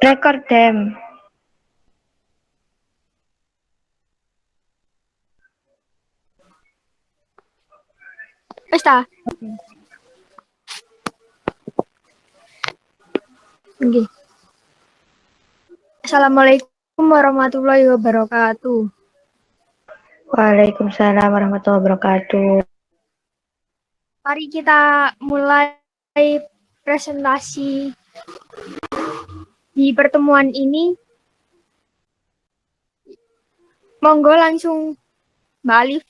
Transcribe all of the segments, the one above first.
Record them. Wis ta? Nggih. Assalamualaikum warahmatullahi wabarakatuh. Waalaikumsalam warahmatullahi wabarakatuh. Mari kita mulai presentasi di pertemuan ini. Monggo langsung Mbak Alif.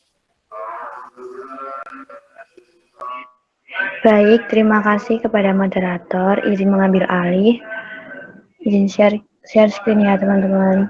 Baik, terima kasih kepada moderator. Izin mengambil alih. Izin share screen ya teman-teman.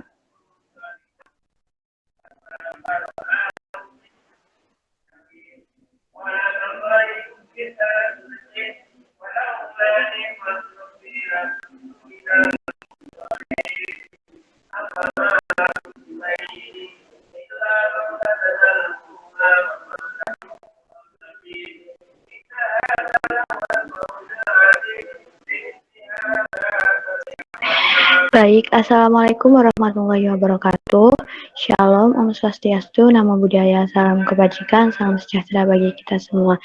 Baik, Assalamualaikum warahmatullahi wabarakatuh. Shalom, Om Swastiastu, Namo Buddhaya, salam kebajikan, salam sejahtera bagi kita semua.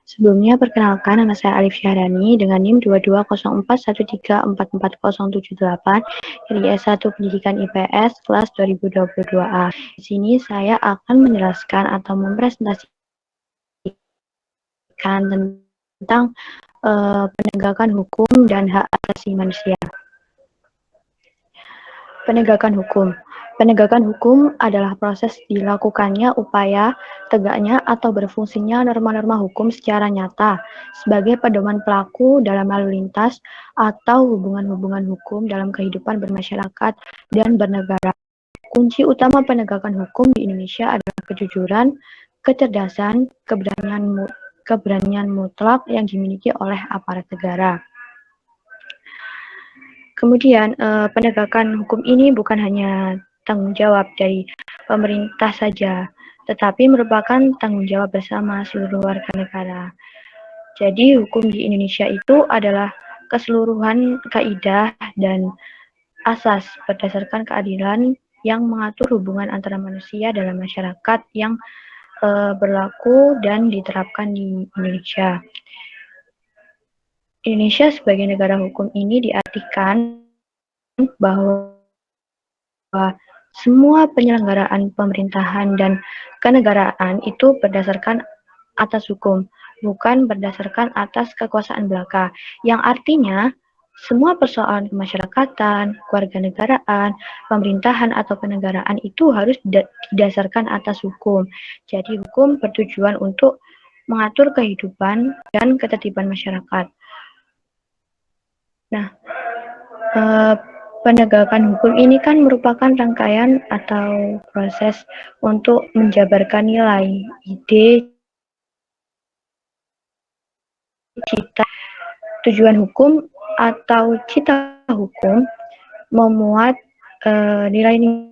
Sebelumnya, perkenalkan, nama saya Alif Syahrani dengan NIM 220413444078 dari S1 Pendidikan IPS kelas 2022A. Di sini saya akan menjelaskan atau mempresentasikan tentang penegakan hukum dan hak asasi manusia. Penegakan hukum. Penegakan hukum adalah proses dilakukannya upaya tegaknya atau berfungsinya norma-norma hukum secara nyata sebagai pedoman pelaku dalam lalu lintas atau hubungan-hubungan hukum dalam kehidupan bermasyarakat dan bernegara. Kunci utama penegakan hukum di Indonesia adalah kejujuran, kecerdasan, keberanian mutlak yang dimiliki oleh aparat negara. Kemudian penegakan hukum ini bukan hanya tanggung jawab dari pemerintah saja, tetapi merupakan tanggung jawab bersama seluruh warga negara. Jadi hukum di Indonesia itu adalah keseluruhan kaidah dan asas berdasarkan keadilan yang mengatur hubungan antara manusia dalam masyarakat yang berlaku dan diterapkan di Indonesia. Indonesia sebagai negara hukum ini diartikan bahwa semua penyelenggaraan pemerintahan dan kenegaraan itu berdasarkan atas hukum, bukan berdasarkan atas kekuasaan belaka, yang artinya semua persoalan kemasyarakatan, kewarganegaraan, pemerintahan atau kenegaraan itu harus didasarkan atas hukum. Jadi hukum bertujuan untuk mengatur kehidupan dan ketertiban masyarakat. Nah, penegakan hukum ini kan merupakan rangkaian atau proses untuk menjabarkan nilai, ide, cita, tujuan hukum atau cita hukum memuat nilai-nilai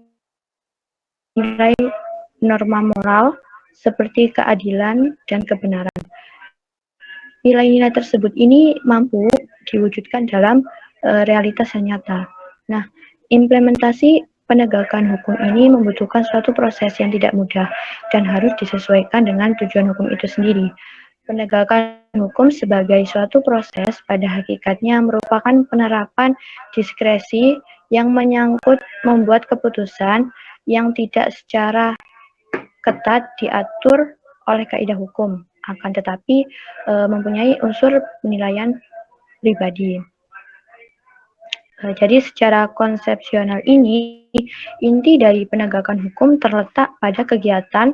norma moral seperti keadilan dan kebenaran. Nilai-nilai tersebut ini mampu diwujudkan dalam realitas yang nyata. Nah, implementasi penegakan hukum ini membutuhkan suatu proses yang tidak mudah dan harus disesuaikan dengan tujuan hukum itu sendiri. Penegakan hukum sebagai suatu proses pada hakikatnya merupakan penerapan diskresi yang menyangkut membuat keputusan yang tidak secara ketat diatur oleh kaidah hukum, akan tetapi mempunyai unsur penilaian pribadi. Jadi secara konsepsional ini, inti dari penegakan hukum terletak pada kegiatan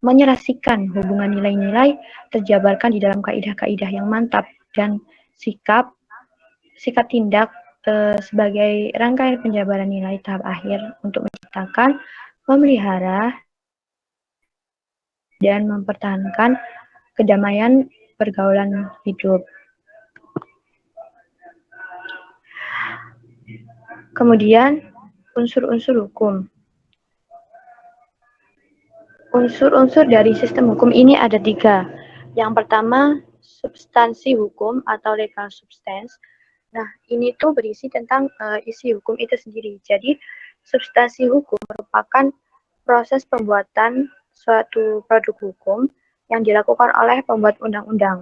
menyelesaikan hubungan nilai-nilai terjabarkan di dalam kaidah-kaidah yang mantap dan sikap tindak sebagai rangkaian penjabaran nilai tahap akhir untuk menciptakan, memelihara, dan mempertahankan kedamaian pergaulan hidup. Kemudian, unsur-unsur hukum. Unsur-unsur dari sistem hukum ini ada 3. Yang pertama, substansi hukum atau legal substance. Nah, ini tuh berisi tentang isi hukum itu sendiri. Jadi, substansi hukum merupakan proses pembuatan suatu produk hukum yang dilakukan oleh pembuat undang-undang.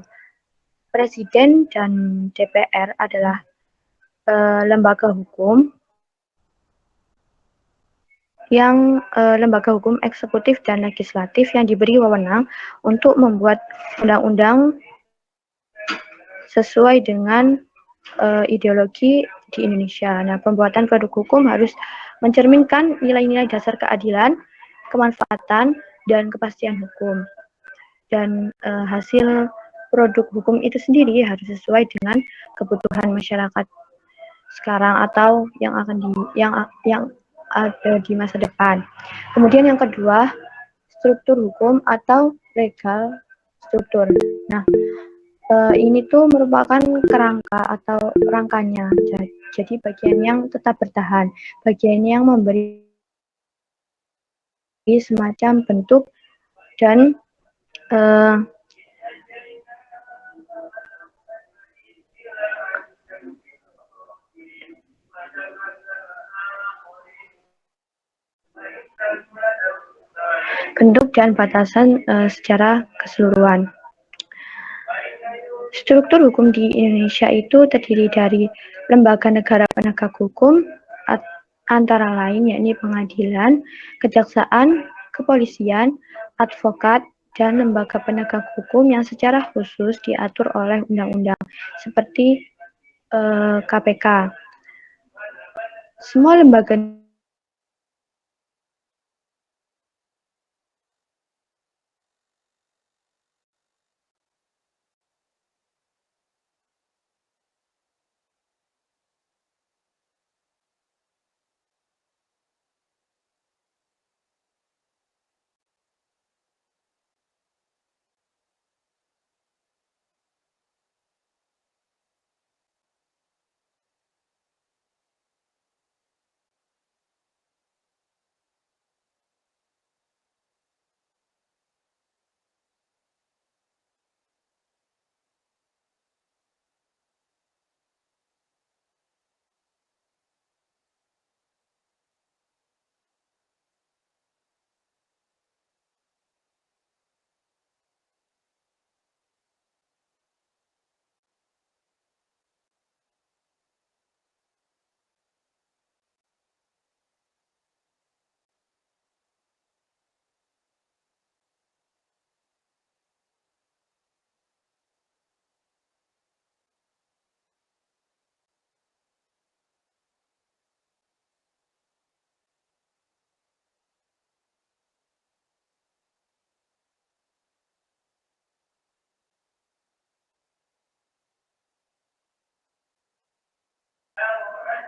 Presiden dan DPR adalah lembaga hukum lembaga hukum eksekutif dan legislatif yang diberi wewenang untuk membuat undang-undang sesuai dengan ideologi di Indonesia. Nah, pembuatan produk hukum harus mencerminkan nilai-nilai dasar keadilan, kemanfaatan, dan kepastian hukum. Dan hasil produk hukum itu sendiri harus sesuai dengan kebutuhan masyarakat sekarang atau yang ada di masa depan. Kemudian yang kedua, struktur hukum atau legal struktur. Nah, ini tuh merupakan kerangka atau rangkanya. Jadi bagian yang tetap bertahan, bagian yang memberi semacam bentuk dan bentuk dan batasan secara keseluruhan. Struktur hukum di Indonesia itu terdiri dari lembaga negara penegak hukum, antara lain yakni pengadilan, kejaksaan, kepolisian, advokat, dan lembaga penegak hukum yang secara khusus diatur oleh undang-undang seperti KPK. Semua lembaga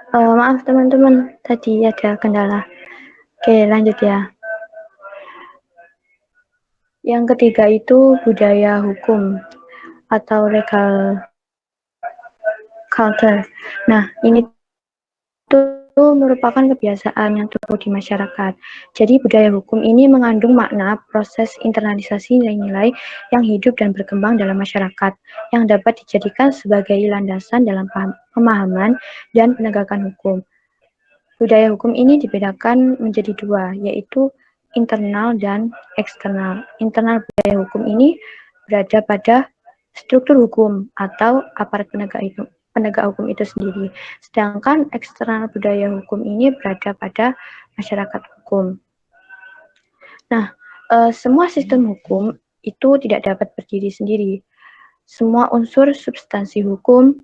maaf teman-teman, tadi ada kendala. Oke, lanjut ya. Yang ketiga itu budaya hukum atau legal culture. Nah, ini tuh merupakan kebiasaan yang tumbuh di masyarakat. Jadi budaya hukum ini mengandung makna proses internalisasi nilai-nilai yang hidup dan berkembang dalam masyarakat, yang dapat dijadikan sebagai landasan dalam pemahaman dan penegakan hukum. Budaya hukum ini dibedakan menjadi dua, yaitu internal dan eksternal. Internal budaya hukum ini berada pada struktur hukum atau aparat penegak hukum itu sendiri. Sedangkan eksternal budaya hukum ini berada pada masyarakat hukum. Nah, semua sistem hukum itu tidak dapat berdiri sendiri. Semua unsur substansi hukum,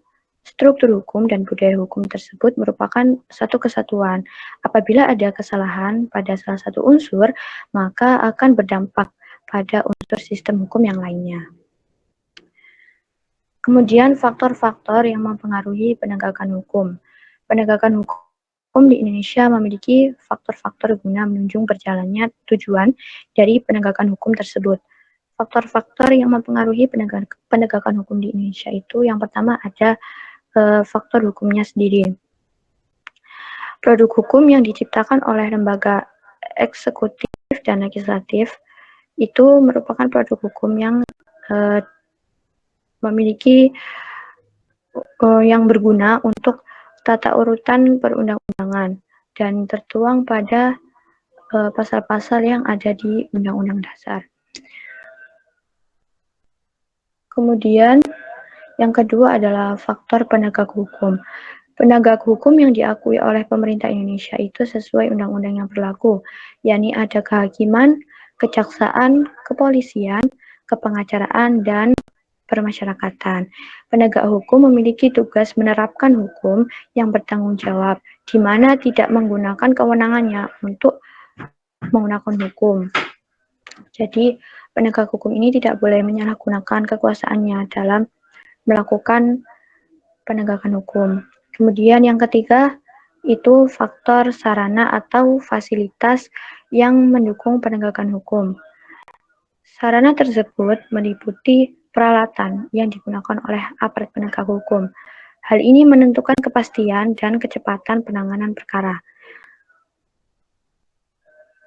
struktur hukum, dan budaya hukum tersebut merupakan satu kesatuan. Apabila ada kesalahan pada salah satu unsur, maka akan berdampak pada unsur sistem hukum yang lainnya. Kemudian faktor-faktor yang mempengaruhi penegakan hukum. Penegakan hukum di Indonesia memiliki faktor-faktor guna menunjang berjalannya tujuan dari penegakan hukum tersebut. Faktor-faktor yang mempengaruhi penegakan hukum di Indonesia itu yang pertama ada faktor hukumnya sendiri. Produk hukum yang diciptakan oleh lembaga eksekutif dan legislatif itu merupakan produk hukum yang memiliki yang berguna untuk tata urutan perundang-undangan dan tertuang pada pasal-pasal yang ada di Undang-Undang Dasar. Kemudian yang kedua adalah faktor penegak hukum. Penegak hukum yang diakui oleh pemerintah Indonesia itu sesuai undang-undang yang berlaku, yakni ada kehakiman, kejaksaan, kepolisian, kepengacaraan, dan permasyarakatan. Penegak hukum memiliki tugas menerapkan hukum yang bertanggung jawab, di mana tidak menggunakan kewenangannya untuk menggunakan hukum. Jadi, penegak hukum ini tidak boleh menyalahgunakan kekuasaannya dalam melakukan penegakan hukum. Kemudian yang ketiga, itu faktor sarana atau fasilitas yang mendukung penegakan hukum. Sarana tersebut meliputi peralatan yang digunakan oleh aparat penegak hukum. Hal ini menentukan kepastian dan kecepatan penanganan perkara.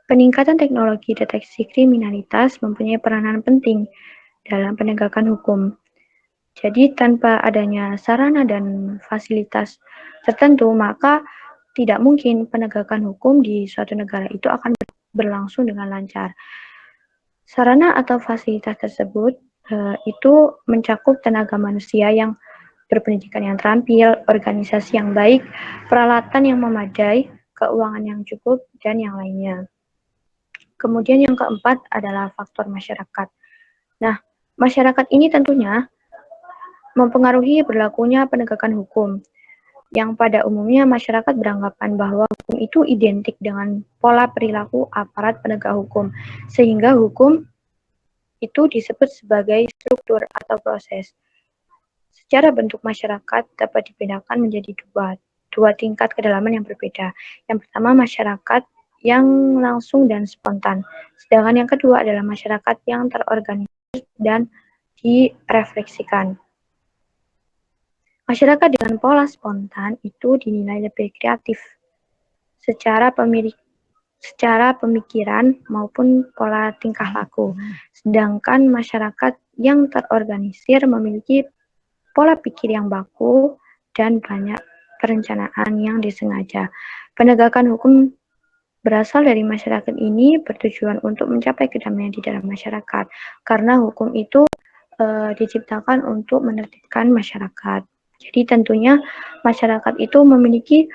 Peningkatan teknologi deteksi kriminalitas mempunyai peranan penting dalam penegakan hukum. Jadi tanpa adanya sarana dan fasilitas tertentu, maka tidak mungkin penegakan hukum di suatu negara itu akan berlangsung dengan lancar. Sarana atau fasilitas tersebut itu mencakup tenaga manusia yang berpendidikan yang terampil, organisasi yang baik, peralatan yang memadai, keuangan yang cukup, dan yang lainnya. Kemudian yang keempat adalah faktor masyarakat. Nah, masyarakat ini tentunya mempengaruhi berlakunya penegakan hukum, yang pada umumnya masyarakat beranggapan bahwa hukum itu identik dengan pola perilaku aparat penegak hukum, sehingga hukum itu disebut sebagai struktur atau proses. Secara bentuk masyarakat dapat dibedakan menjadi dua tingkat kedalaman yang berbeda. Yang pertama masyarakat yang langsung dan spontan, sedangkan yang kedua adalah masyarakat yang terorganisir dan direfleksikan. Masyarakat dengan pola spontan itu dinilai lebih kreatif secara pemikiran maupun pola tingkah laku. Sedangkan masyarakat yang terorganisir memiliki pola pikir yang baku dan banyak perencanaan yang disengaja. Penegakan hukum berasal dari masyarakat ini bertujuan untuk mencapai kedamaian di dalam masyarakat, karena hukum itu diciptakan untuk menertibkan masyarakat. Jadi tentunya masyarakat itu memiliki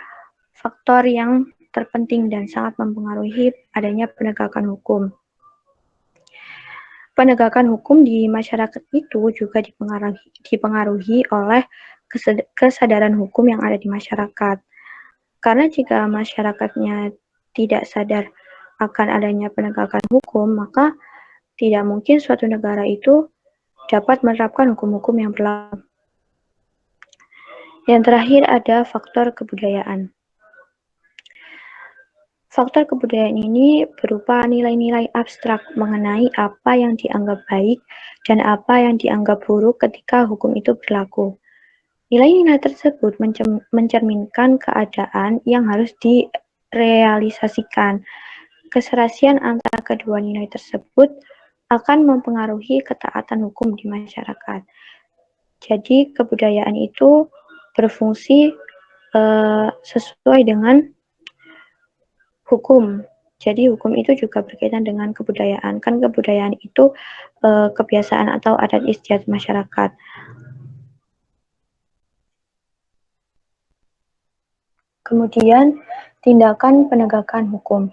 faktor yang terpenting dan sangat mempengaruhi adanya penegakan hukum. Penegakan hukum di masyarakat itu juga dipengaruhi oleh kesadaran hukum yang ada di masyarakat. Karena jika masyarakatnya tidak sadar akan adanya penegakan hukum, maka tidak mungkin suatu negara itu dapat menerapkan hukum-hukum yang berlaku. Yang terakhir ada faktor kebudayaan. Faktor kebudayaan ini berupa nilai-nilai abstrak mengenai apa yang dianggap baik dan apa yang dianggap buruk ketika hukum itu berlaku. Nilai-nilai tersebut mencerminkan keadaan yang harus direalisasikan. Keserasian antara kedua nilai tersebut akan mempengaruhi ketaatan hukum di masyarakat. Jadi kebudayaan itu berfungsi sesuai dengan hukum. Jadi hukum itu juga berkaitan dengan kebudayaan. Kan kebudayaan itu kebiasaan atau adat istiadat masyarakat. Kemudian tindakan penegakan hukum.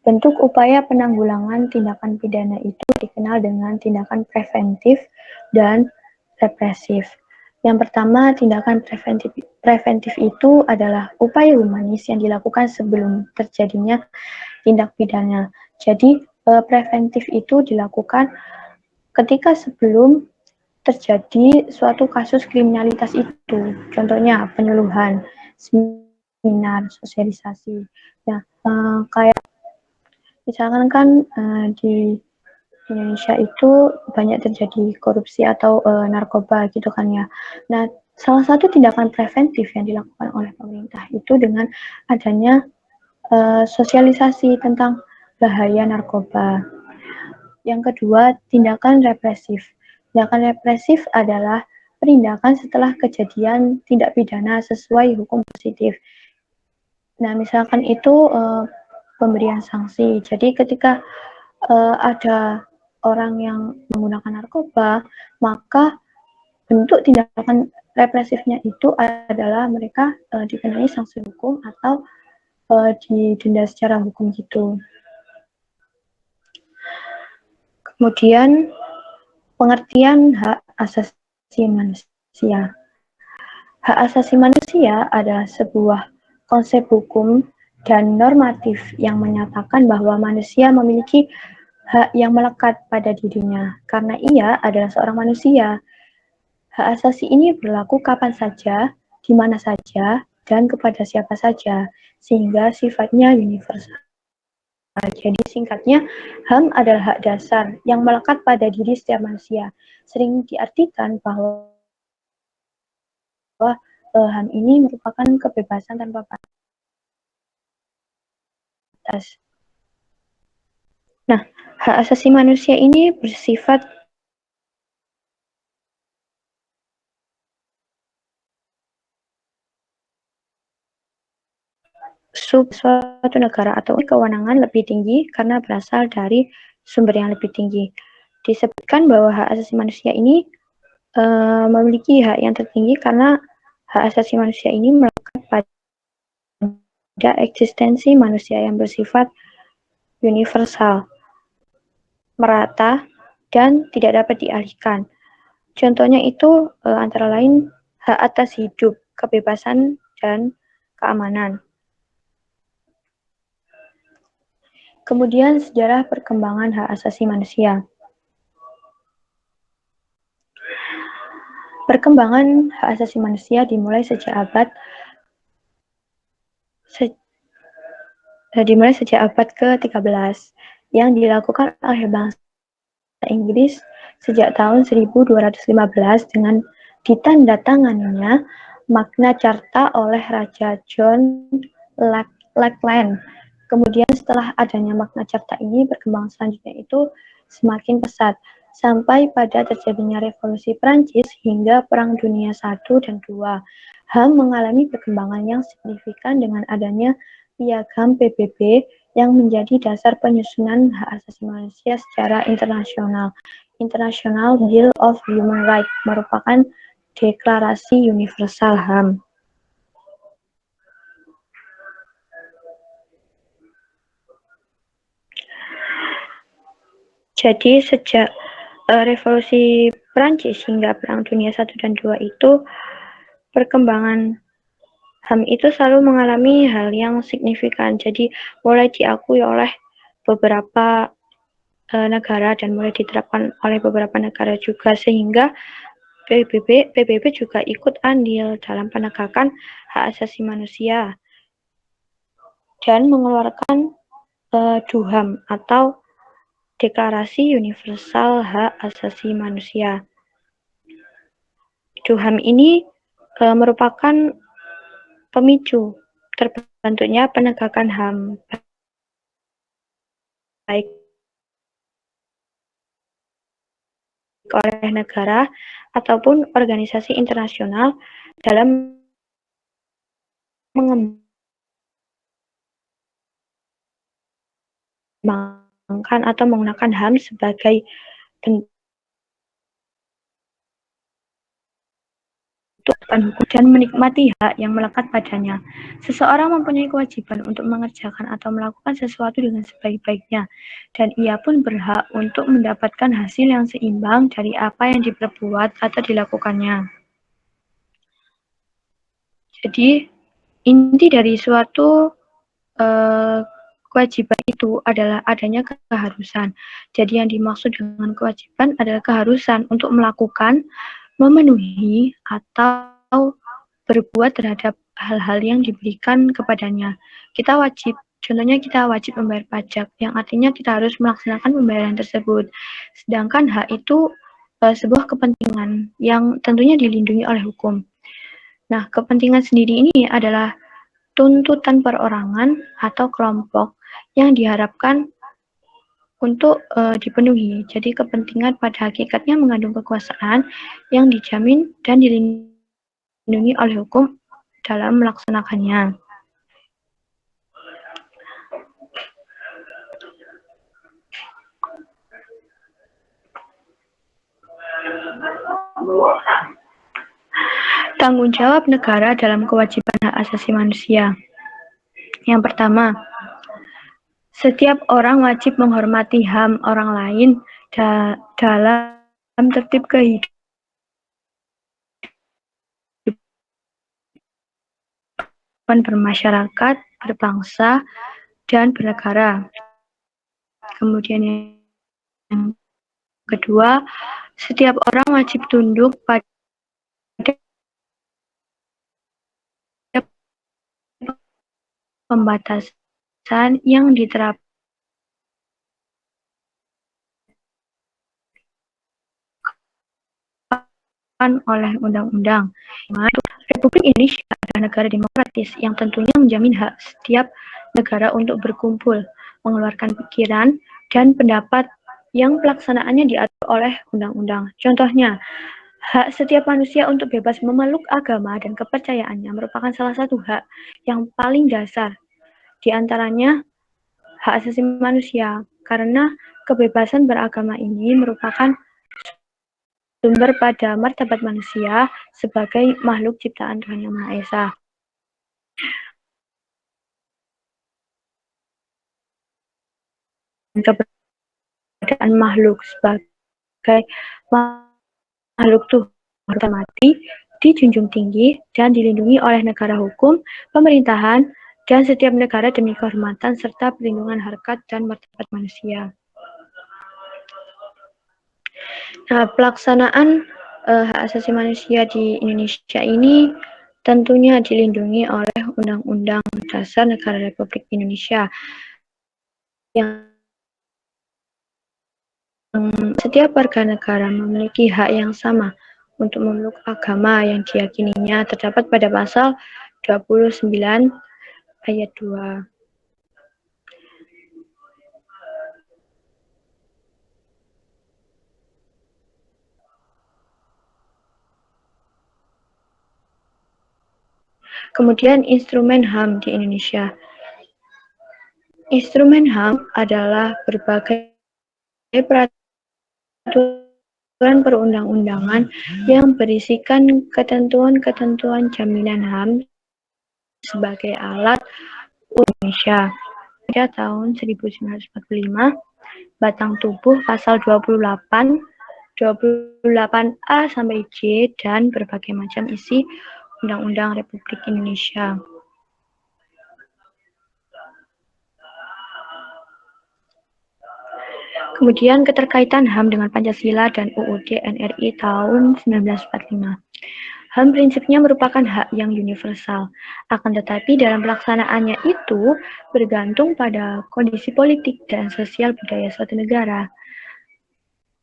Bentuk upaya penanggulangan tindakan pidana itu dikenal dengan tindakan preventif dan represif. Yang pertama, tindakan preventif itu adalah upaya humanis yang dilakukan sebelum terjadinya tindak pidana. Jadi, preventif itu dilakukan ketika sebelum terjadi suatu kasus kriminalitas itu. Contohnya, penyuluhan, seminar, sosialisasi. Nah, kayak misalkan kan di Indonesia itu banyak terjadi korupsi atau narkoba gitu kan ya. Nah, salah satu tindakan preventif yang dilakukan oleh pemerintah itu dengan adanya sosialisasi tentang bahaya narkoba. Yang kedua, tindakan represif. Tindakan represif adalah penindakan setelah kejadian tindak pidana sesuai hukum positif. Nah, misalkan itu pemberian sanksi. Jadi ketika ada orang yang menggunakan narkoba, maka bentuk tindakan represifnya itu adalah mereka dikenai sanksi hukum atau didenda secara hukum gitu. Kemudian pengertian hak asasi manusia. Hak asasi manusia adalah sebuah konsep hukum dan normatif yang menyatakan bahwa manusia memiliki hak yang melekat pada dirinya karena ia adalah seorang manusia. Hak asasi ini berlaku kapan saja, di mana saja, dan kepada siapa saja, sehingga sifatnya universal. Jadi singkatnya, HAM adalah hak dasar yang melekat pada diri setiap manusia. Sering diartikan bahwa HAM ini merupakan kebebasan tanpa batas. Nah, hak asasi manusia ini bersifat suatu negara atau kewenangan lebih tinggi karena berasal dari sumber yang lebih tinggi. Disebutkan bahwa hak asasi manusia ini memiliki hak yang tertinggi karena hak asasi manusia ini melekat pada eksistensi manusia yang bersifat universal, merata, dan tidak dapat dialihkan. Contohnya itu antara lain hak atas hidup, kebebasan, dan keamanan. Kemudian sejarah perkembangan hak asasi manusia. Perkembangan hak asasi manusia dimulai sejak abad ke-13 yang dilakukan oleh bangsa Inggris sejak tahun 1215 dengan ditandatanganinya Magna Carta oleh Raja John Lackland. Kemudian setelah adanya Magna Carta ini, perkembangan selanjutnya itu semakin pesat sampai pada terjadinya Revolusi Prancis hingga Perang Dunia I dan II. HAM mengalami perkembangan yang signifikan dengan adanya Piagam PBB yang menjadi dasar penyusunan hak asasi manusia secara internasional. International Bill of Human Rights merupakan deklarasi universal HAM. Jadi sejak Revolusi Prancis hingga Perang Dunia I dan II itu perkembangan HAM itu selalu mengalami hal yang signifikan. Jadi mulai diakui oleh beberapa negara dan mulai diterapkan oleh beberapa negara juga sehingga PBB juga ikut andil dalam penegakan hak asasi manusia dan mengeluarkan DUHAM atau Deklarasi Universal Hak Asasi Manusia. DUHAM ini merupakan pemicu terbentuknya penegakan HAM baik oleh negara ataupun organisasi internasional dalam mengembangkan atau menggunakan HAM sebagai bentuk hukum dan menikmati hak yang melekat padanya. Seseorang mempunyai kewajiban untuk mengerjakan atau melakukan sesuatu dengan sebaik-baiknya, dan ia pun berhak untuk mendapatkan hasil yang seimbang dari apa yang diperbuat atau dilakukannya. Jadi, inti dari suatu kewajiban itu adalah adanya keharusan. Jadi yang dimaksud dengan kewajiban adalah keharusan untuk melakukan, memenuhi, atau berbuat terhadap hal-hal yang diberikan kepadanya. Contohnya kita wajib membayar pajak, yang artinya kita harus melaksanakan pembayaran tersebut. Sedangkan hak itu sebuah kepentingan yang tentunya dilindungi oleh hukum. Nah, kepentingan sendiri ini adalah tuntutan perorangan atau kelompok yang diharapkan untuk dipenuhi. Jadi kepentingan pada hakikatnya mengandung kekuasaan yang dijamin dan dilindungi oleh hukum dalam melaksanakannya. Tanggung jawab negara dalam kewajiban hak asasi manusia. Yang pertama, setiap orang wajib menghormati HAM orang lain dalam tertib kehidupan bermasyarakat, berbangsa, dan bernegara. Kemudian yang kedua, setiap orang wajib tunduk pada pembatasan yang diterapkan oleh undang-undang. Republik Indonesia adalah negara demokratis yang tentunya menjamin hak setiap negara untuk berkumpul, mengeluarkan pikiran dan pendapat yang pelaksanaannya diatur oleh undang-undang. Contohnya, hak setiap manusia untuk bebas memeluk agama dan kepercayaannya merupakan salah satu hak yang paling dasar. Di antaranya, hak asasi manusia, karena kebebasan beragama ini merupakan sumber pada martabat manusia sebagai makhluk ciptaan Tuhan Yang Maha Esa. Keberadaan makhluk sebagai makhluk Tuhan mati dijunjung tinggi dan dilindungi oleh negara hukum, pemerintahan, dan setiap negara demi kehormatan serta perlindungan harkat dan martabat manusia. Nah, pelaksanaan hak asasi manusia di Indonesia ini tentunya dilindungi oleh Undang-Undang Dasar Negara Republik Indonesia yang setiap warga negara memiliki hak yang sama untuk memeluk agama yang diyakininya terdapat pada pasal 29 ayat 2. Kemudian instrumen HAM di Indonesia. Instrumen HAM adalah berbagai peraturan perundang-undangan yang berisikan ketentuan-ketentuan jaminan HAM sebagai alat Indonesia. Pada tahun 1945, Batang Tubuh pasal 28, 28A sampai J dan berbagai macam isi Undang-Undang Republik Indonesia. Kemudian keterkaitan HAM dengan Pancasila dan UUD NRI tahun 1945. HAM prinsipnya merupakan hak yang universal, akan tetapi dalam pelaksanaannya itu bergantung pada kondisi politik dan sosial budaya suatu negara.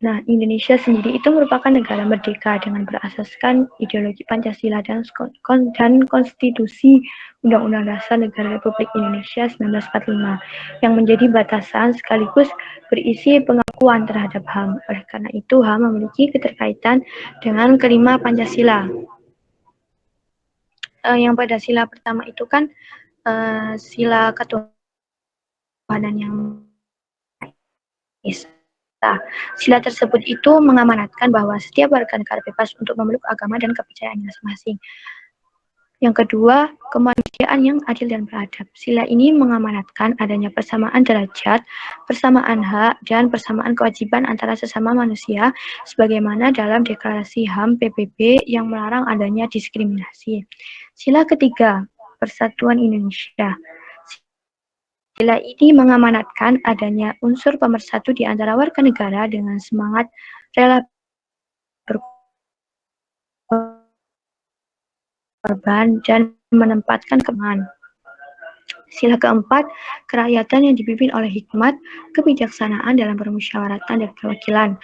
Nah, Indonesia sendiri itu merupakan negara merdeka dengan berasaskan ideologi Pancasila dan konstitusi Undang-Undang Dasar Negara Republik Indonesia 1945 yang menjadi batasan sekaligus berisi pengakuan terhadap HAM. Oleh karena itu, HAM memiliki keterkaitan dengan kelima Pancasila. Yang pada sila pertama itu kan sila ketuhanan yang Esa. Sila tersebut itu mengamanatkan bahwa setiap warga negara bebas untuk memeluk agama dan kepercayaannya masing-masing. Yang kedua, kemanusiaan yang adil dan beradab. Sila ini mengamanatkan adanya persamaan derajat, persamaan hak, dan persamaan kewajiban antara sesama manusia, sebagaimana dalam Deklarasi HAM PBB yang melarang adanya diskriminasi. Sila ketiga, Persatuan Indonesia. Sila ini mengamanatkan adanya unsur pemersatu di antara warga negara dengan semangat rela berkorban dan menempatkan kemenangan. Sila keempat, kerakyatan yang dipimpin oleh hikmat, kebijaksanaan dalam permusyawaratan dan perwakilan.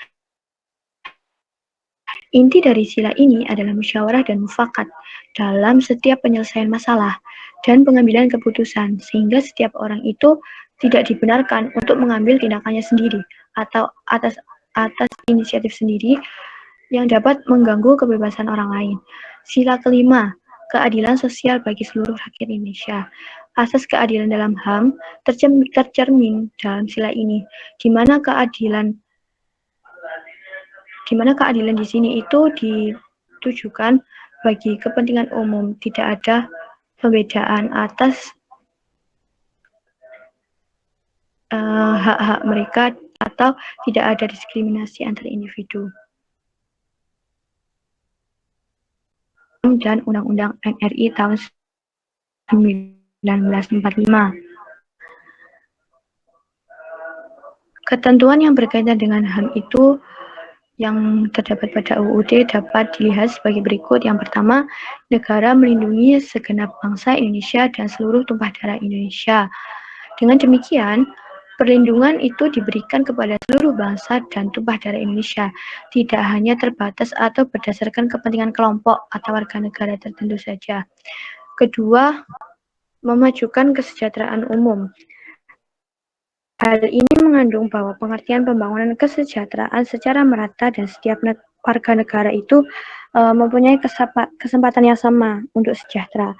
Inti dari sila ini adalah musyawarah dan mufakat dalam setiap penyelesaian masalah dan pengambilan keputusan, sehingga setiap orang itu tidak dibenarkan untuk mengambil tindakannya sendiri atau atas inisiatif sendiri yang dapat mengganggu kebebasan orang lain. Sila kelima, keadilan sosial bagi seluruh rakyat Indonesia. Asas keadilan dalam HAM tercermin dalam sila ini, di mana keadilan di sini itu ditujukan bagi kepentingan umum, tidak ada pembedaan atas hak-hak mereka atau tidak ada diskriminasi antar individu. Dan Undang-Undang NRI tahun 1945. Ketentuan yang berkaitan dengan HAM itu yang terdapat pada UUD dapat dilihat sebagai berikut. Yang pertama, negara melindungi segenap bangsa Indonesia dan seluruh tumpah darah Indonesia. Dengan demikian, perlindungan itu diberikan kepada seluruh bangsa dan tumpah darah Indonesia, tidak hanya terbatas atau berdasarkan kepentingan kelompok atau warga negara tertentu saja. Kedua, memajukan kesejahteraan umum. Hal ini mengandung bahwa pengertian pembangunan kesejahteraan secara merata dan setiap warga negara itu mempunyai kesempatan yang sama untuk sejahtera.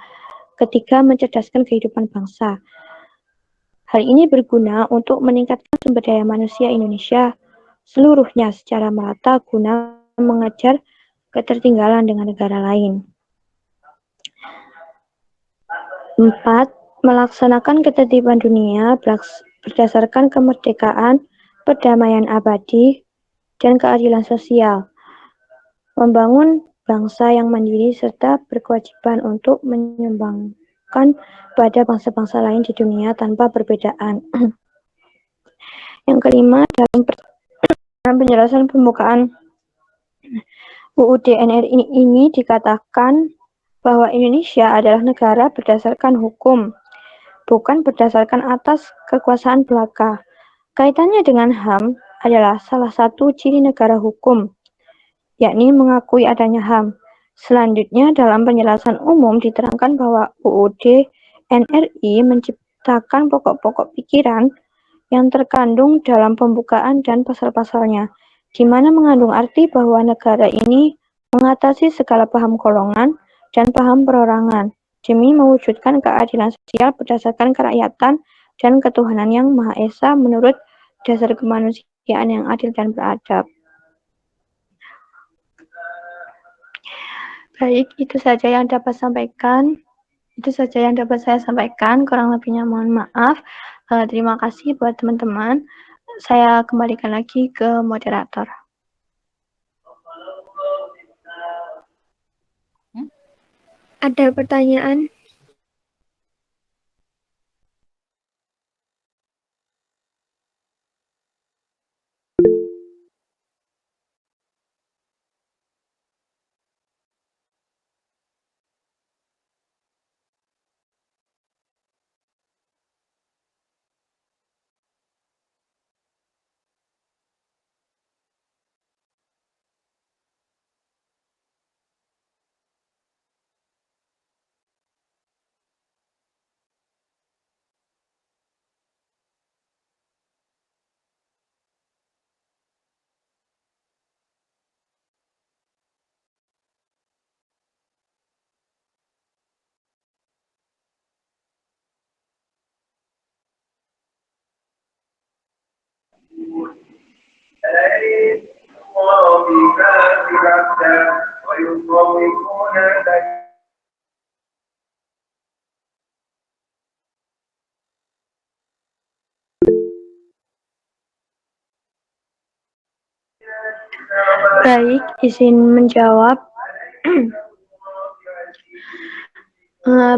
Ketiga, mencerdaskan kehidupan bangsa. Hal ini berguna untuk meningkatkan sumber daya manusia Indonesia seluruhnya secara merata guna mengejar ketertinggalan dengan negara lain. 4. Melaksanakan ketertiban dunia berdasarkan kemerdekaan, perdamaian abadi, dan keadilan sosial. Membangun bangsa yang mandiri serta berkewajiban untuk menyumbangkan pada bangsa-bangsa lain di dunia tanpa perbedaan. Yang kelima, dalam penjelasan pembukaan UUD NRI ini dikatakan bahwa Indonesia adalah negara berdasarkan hukum, bukan berdasarkan atas kekuasaan belaka. Kaitannya dengan HAM adalah salah satu ciri negara hukum, yakni mengakui adanya HAM. Selanjutnya, dalam penjelasan umum diterangkan bahwa UUD NRI menciptakan pokok-pokok pikiran yang terkandung dalam pembukaan dan pasal-pasalnya, di mana mengandung arti bahwa negara ini mengatasi segala paham golongan dan paham perorangan, demi mewujudkan keadilan sosial berdasarkan kerakyatan dan ketuhanan yang Maha Esa menurut dasar kemanusiaan yang adil dan beradab. Baik, itu saja yang dapat saya sampaikan. Kurang lebihnya mohon maaf. Terima kasih buat teman-teman. Saya kembalikan lagi ke moderator. Ada pertanyaan? Baik, izin menjawab.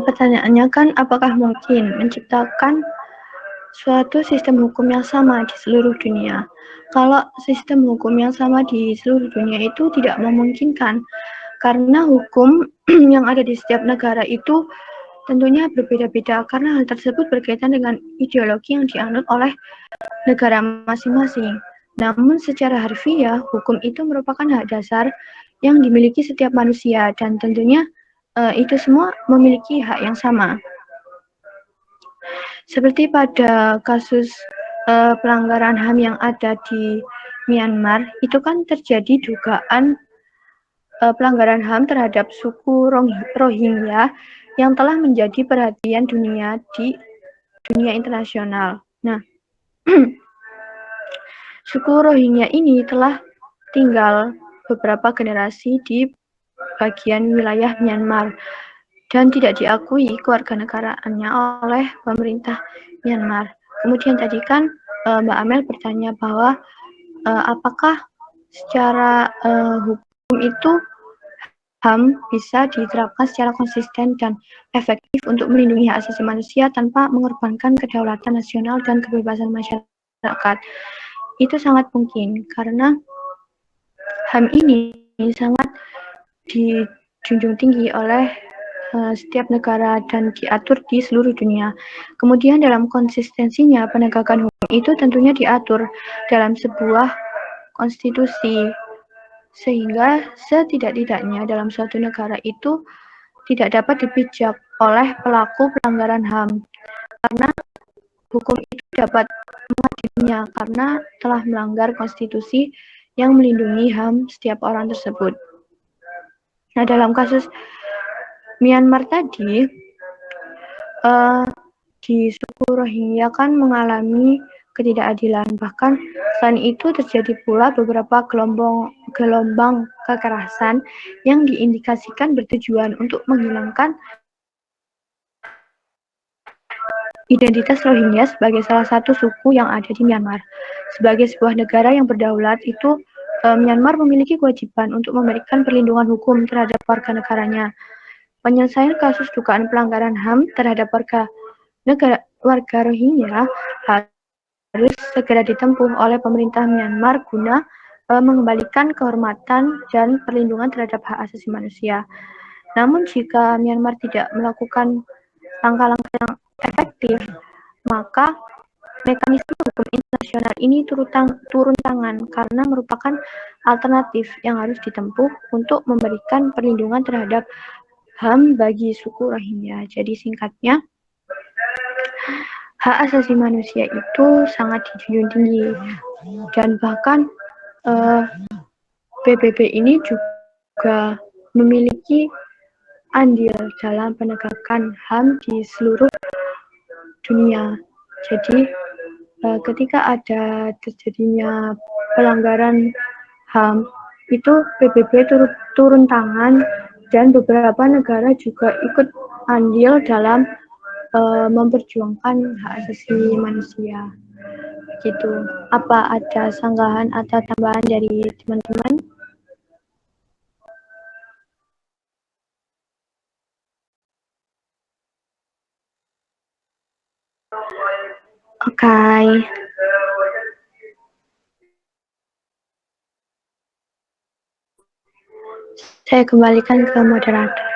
Pertanyaannya kan, apakah mungkin menciptakan suatu sistem hukum yang sama di seluruh dunia? Kalau sistem hukum yang sama di seluruh dunia itu tidak memungkinkan, karena hukum yang ada di setiap negara itu tentunya berbeda-beda, karena hal tersebut berkaitan dengan ideologi yang dianut oleh negara masing-masing. Namun secara harfiah, hukum itu merupakan hak dasar yang dimiliki setiap manusia, dan tentunya itu semua memiliki hak yang sama. Seperti pada kasus pelanggaran HAM yang ada di Myanmar, itu kan terjadi dugaan pelanggaran HAM terhadap suku Rohingya yang telah menjadi perhatian dunia di dunia internasional. Nah, suku Rohingya ini telah tinggal beberapa generasi di bagian wilayah Myanmar dan tidak diakui kewarganegaraannya oleh pemerintah Myanmar. Kemudian tadi kan Mbak Amel bertanya bahwa apakah secara hukum itu HAM bisa diterapkan secara konsisten dan efektif untuk melindungi hak asasi manusia tanpa mengorbankan kedaulatan nasional dan kebebasan masyarakat. Itu sangat mungkin karena HAM ini sangat dijunjung tinggi oleh setiap negara dan diatur di seluruh dunia. Kemudian dalam konsistensinya penegakan hukum itu tentunya diatur dalam sebuah konstitusi sehingga setidak-tidaknya dalam suatu negara itu tidak dapat dipijak oleh pelaku pelanggaran HAM karena hukum itu dapat mengadilinya karena telah melanggar konstitusi yang melindungi HAM setiap orang tersebut. Nah, dalam kasus Myanmar tadi, di suku Rohingya kan mengalami ketidakadilan. Bahkan selain itu terjadi pula beberapa gelombang kekerasan yang diindikasikan bertujuan untuk menghilangkan identitas Rohingya sebagai salah satu suku yang ada di Myanmar. Sebagai sebuah negara yang berdaulat itu Myanmar memiliki kewajiban untuk memberikan perlindungan hukum terhadap warga negaranya. Penyelesaian kasus dugaan pelanggaran HAM terhadap warga Rohingya harus segera ditempuh oleh pemerintah Myanmar guna mengembalikan kehormatan dan perlindungan terhadap hak asasi manusia. Namun jika Myanmar tidak melakukan langkah-langkah yang efektif, maka mekanisme hukum internasional ini turun tangan karena merupakan alternatif yang harus ditempuh untuk memberikan perlindungan terhadap HAM bagi suku Rohingya. Jadi singkatnya, hak asasi manusia itu sangat dijunjung tinggi dan bahkan PBB ini juga memiliki andil dalam penegakan HAM di seluruh dunia. Jadi ketika ada terjadinya pelanggaran HAM itu PBB turun tangan dan beberapa negara juga ikut andil dalam memperjuangkan hak asasi manusia. Gitu. Apa ada sanggahan atau tambahan dari teman-teman? Oke. Saya kembalikan ke moderator.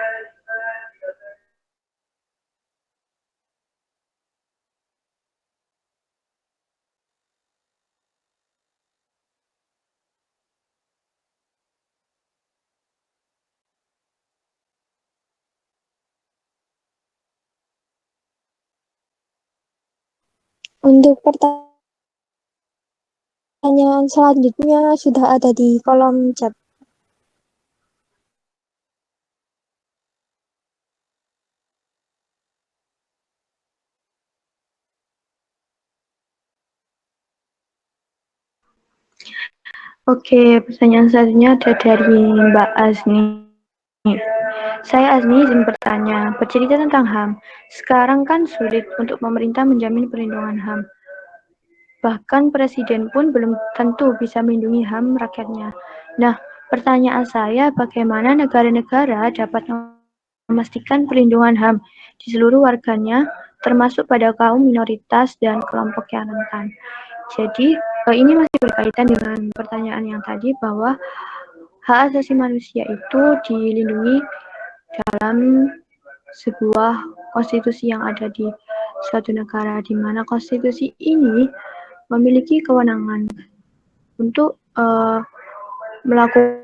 Untuk pertanyaan selanjutnya sudah ada di kolom chat. Oke, pertanyaan selanjutnya ada dari Mbak Azni. Saya Azni izin bertanya, bercerita tentang HAM. Sekarang kan sulit untuk pemerintah menjamin perlindungan HAM. Bahkan presiden pun belum tentu bisa melindungi HAM rakyatnya. Nah, pertanyaan saya, bagaimana negara-negara dapat memastikan perlindungan HAM di seluruh warganya, termasuk pada kaum minoritas dan kelompok yang rentan. Jadi, ini masih berkaitan dengan pertanyaan yang tadi bahwa hak asasi manusia itu dilindungi dalam sebuah konstitusi yang ada di suatu negara, di mana konstitusi ini memiliki kewenangan untuk melakukan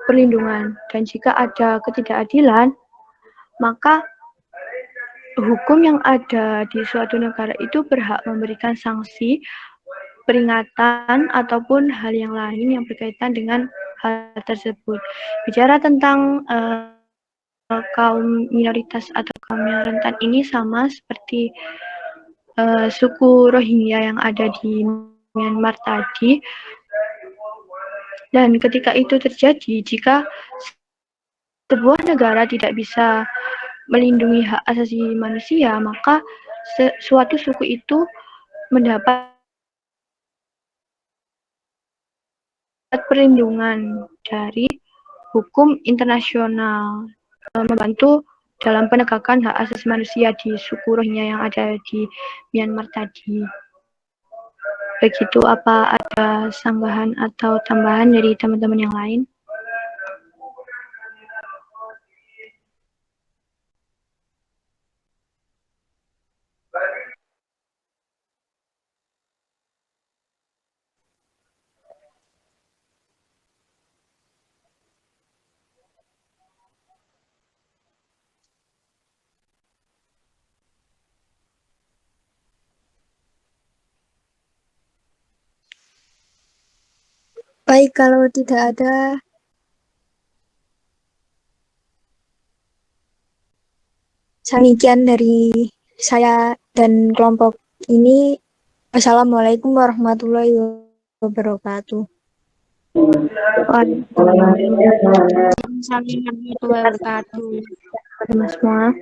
perlindungan, dan jika ada ketidakadilan, maka hukum yang ada di suatu negara itu berhak memberikan sanksi, peringatan, ataupun hal yang lain yang berkaitan dengan hal tersebut. Bicara tentang kaum minoritas atau kaum yang rentan ini sama seperti suku Rohingya yang ada di Myanmar tadi. Dan ketika itu terjadi, jika sebuah negara tidak bisa melindungi hak asasi manusia, maka suatu suku itu mendapat perlindungan dari hukum internasional, membantu dalam penegakan hak asasi manusia di suku Rohingya yang ada di Myanmar tadi. Begitu, apa ada sanggahan atau tambahan dari teman-teman yang lain? Baik, kalau tidak ada, demikian dari saya dan kelompok ini. Assalamualaikum warahmatullahi wabarakatuh. Waalaikumsalam Assalamualaikum warahmatullahi wabarakatuh. semua.